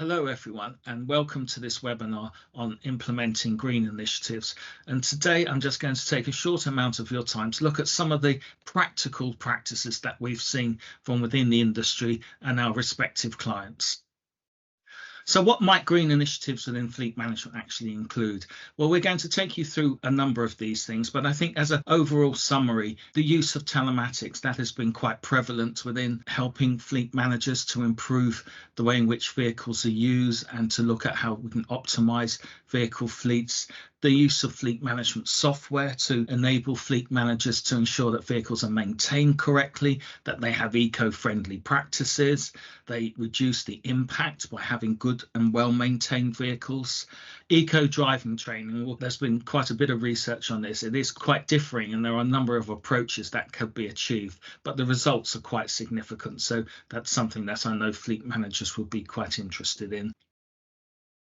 Hello, everyone, and welcome to this webinar on implementing green initiatives. And today I'm just going to take a short amount of your time to look at some of the practical practices that we've seen from within the industry and our respective clients. So what might green initiatives within fleet management actually include? Well, we're going to take you through a number of these things, but I think as an overall summary, the use of telematics, that has been quite prevalent within helping fleet managers to improve the way in which vehicles are used and to look at how we can optimize vehicle fleets. The use of fleet management software to enable fleet managers to ensure that vehicles are maintained correctly, that they have eco-friendly practices, they reduce the impact by having good and well-maintained vehicles. Eco-driving training, well, there's been quite a bit of research on this. It is quite differing and there are a number of approaches that could be achieved, but the results are quite significant. So that's something that I know fleet managers would be quite interested in.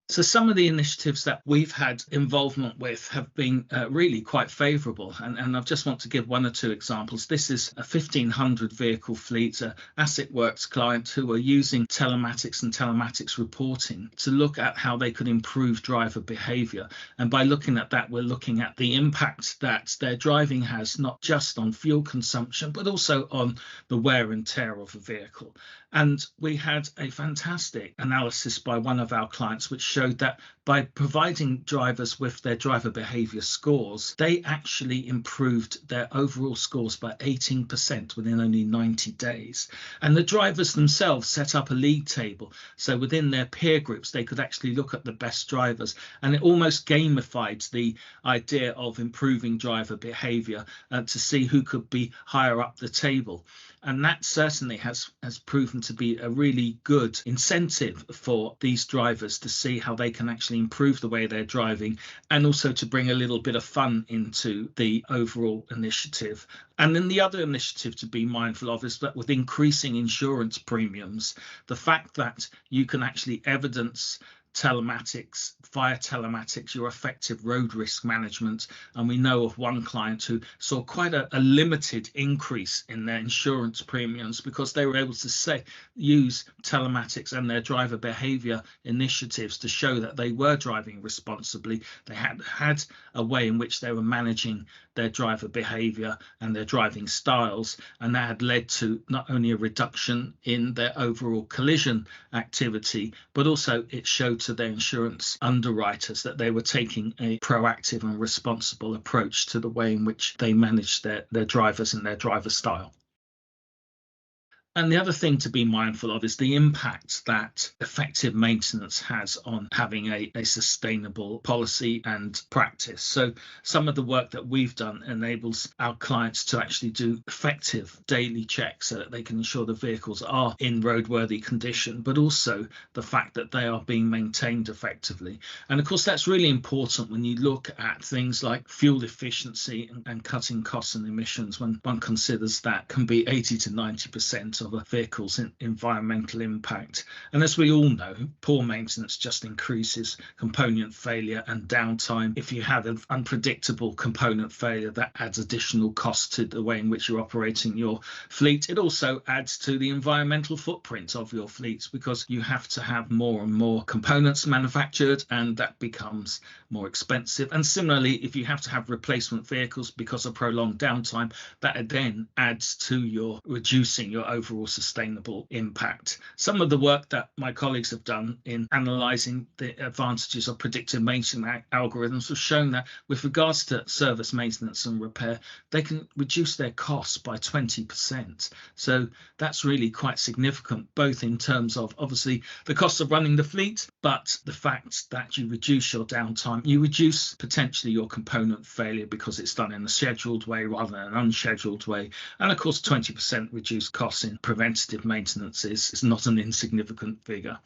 So some of the initiatives that we've had involvement with have been really quite favourable, and I just want to give one or two examples. This is a 1,500 vehicle fleet, AssetWorks client, who are using telematics and telematics reporting to look at how they could improve driver behaviour. And by looking at that, we're looking at the impact that their driving has, not just on fuel consumption, but also on the wear and tear of a vehicle. And we had a fantastic analysis by one of our clients, which showed that by providing drivers with their driver behaviour scores, they actually improved their overall scores by 18% within only 90 days. And the drivers themselves set up a league table. So within their peer groups, they could actually look at the best drivers, and it almost gamified the idea of improving driver behaviour to see who could be higher up the table. And that certainly has proven to be a really good incentive for these drivers to see how they can actually improve the way they're driving, and also to bring a little bit of fun into the overall initiative. And then the other initiative to be mindful of is that with increasing insurance premiums, the fact that you can actually evidence telematics, via telematics, your effective road risk management. And we know of one client who saw quite a limited increase in their insurance premiums because they were able to use telematics and their driver behavior initiatives to show that they were driving responsibly. They had a way in which they were managing their driver behavior and their driving styles, and that had led to not only a reduction in their overall collision activity, but also it showed to their insurance underwriters that they were taking a proactive and responsible approach to the way in which they managed their drivers and their driver style. And the other thing to be mindful of is the impact that effective maintenance has on having a sustainable policy and practice. So some of the work that we've done enables our clients to actually do effective daily checks so that they can ensure the vehicles are in roadworthy condition, but also the fact that they are being maintained effectively. And of course, that's really important when you look at things like fuel efficiency and cutting costs and emissions, when one considers that can be 80 to 90% of a vehicle's environmental impact. And as we all know, poor maintenance just increases component failure and downtime. If you have an unpredictable component failure, that adds additional cost to the way in which you're operating your fleet. It also adds to the environmental footprint of your fleets because you have to have more and more components manufactured, and that becomes more expensive. And similarly, if you have to have replacement vehicles because of prolonged downtime, that then adds to your reducing your overall sustainable impact. Some of the work that my colleagues have done in analysing the advantages of predictive maintenance algorithms have shown that with regards to service maintenance and repair, they can reduce their costs by 20%. So that's really quite significant, both in terms of obviously the cost of running the fleet, but the fact that you reduce your downtime, you reduce potentially your component failure because it's done in a scheduled way rather than an unscheduled way. And of course, 20% reduced costs in preventative maintenance is not an insignificant figure.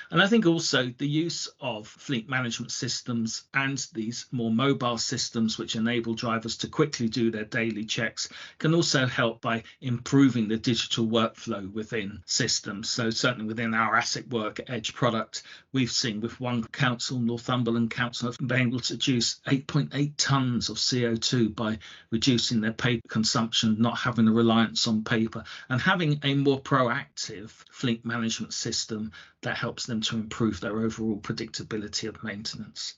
And I think also the use of fleet management systems and these more mobile systems which enable drivers to quickly do their daily checks can also help by improving the digital workflow within systems. So certainly within our AssetWorks Edge product, we've seen with one council, Northumberland Council, have been able to reduce 8.8 tonnes of CO2 by reducing their paper consumption, not having a reliance on paper, and having a more proactive fleet management system that helps them to improve their overall predictability of maintenance.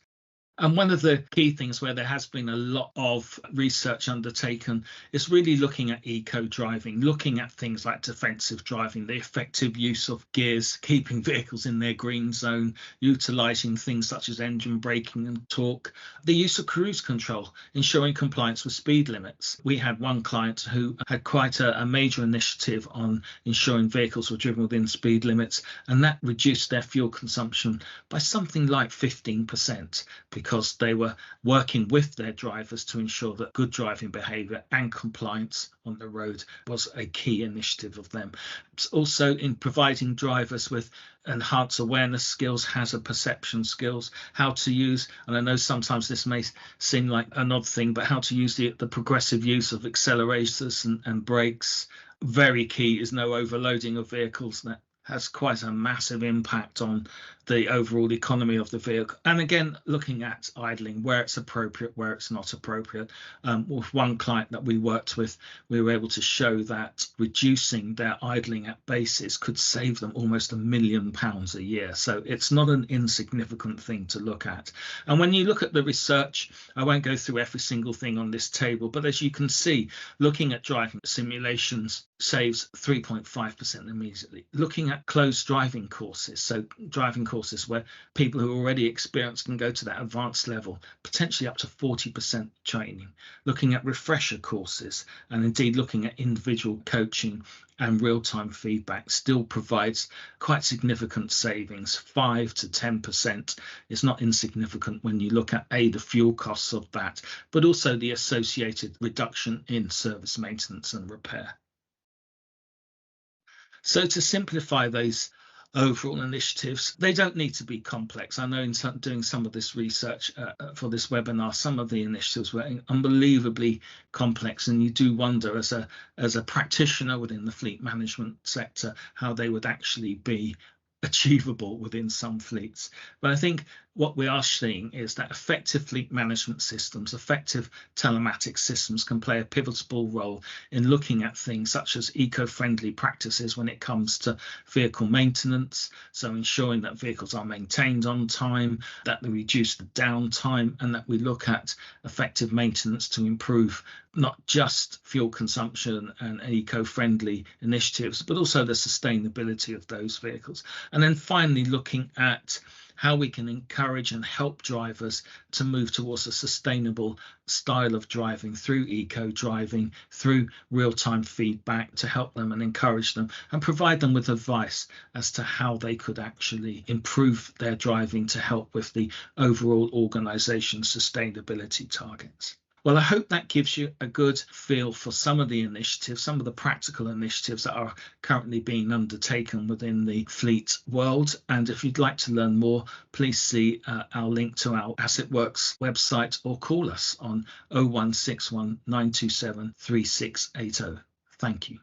And one of the key things where there has been a lot of research undertaken is really looking at eco-driving, looking at things like defensive driving, the effective use of gears, keeping vehicles in their green zone, utilising things such as engine braking and torque, the use of cruise control, ensuring compliance with speed limits. We had one client who had quite a major initiative on ensuring vehicles were driven within speed limits, and that reduced their fuel consumption by something like 15%. Because they were working with their drivers to ensure that good driving behaviour and compliance on the road was a key initiative of them. It's also in providing drivers with enhanced awareness skills, hazard perception skills, how to use, and I know sometimes this may seem like an odd thing, but how to use the progressive use of accelerators and brakes. Very key is no overloading of vehicles. That has quite a massive impact on the overall economy of the vehicle. And again, looking at idling, where it's appropriate, where it's not appropriate. With one client that we worked with, we were able to show that reducing their idling at bases could save them almost £1 million a year. So it's not an insignificant thing to look at. And when you look at the research, I won't go through every single thing on this table, but as you can see, looking at driving simulations saves 3.5% immediately. Looking at closed driving courses, so driving courses where people who are already experienced can go to that advanced level, potentially up to 40% training. Looking at refresher courses, and indeed looking at individual coaching and real-time feedback still provides quite significant savings. 5 to 10% is not insignificant when you look at the fuel costs of that, but also the associated reduction in service maintenance and repair. So to simplify those overall initiatives, they don't need to be complex. I know in doing some of this research for this webinar, some of the initiatives were unbelievably complex, and you do wonder as a practitioner within the fleet management sector how they would actually be achievable within some fleets. But I think what we are seeing is that effective fleet management systems, effective telematics systems can play a pivotal role in looking at things such as eco-friendly practices when it comes to vehicle maintenance. So ensuring that vehicles are maintained on time, that they reduce the downtime, and that we look at effective maintenance to improve not just fuel consumption and eco-friendly initiatives, but also the sustainability of those vehicles. And then finally, looking at how we can encourage and help drivers to move towards a sustainable style of driving through eco-driving, through real-time feedback to help them and encourage them and provide them with advice as to how they could actually improve their driving to help with the overall organization's sustainability targets. Well, I hope that gives you a good feel for some of the initiatives, some of the practical initiatives that are currently being undertaken within the fleet world. And if you'd like to learn more, please see our link to our AssetWorks website or call us on 0161 927 3680. Thank you.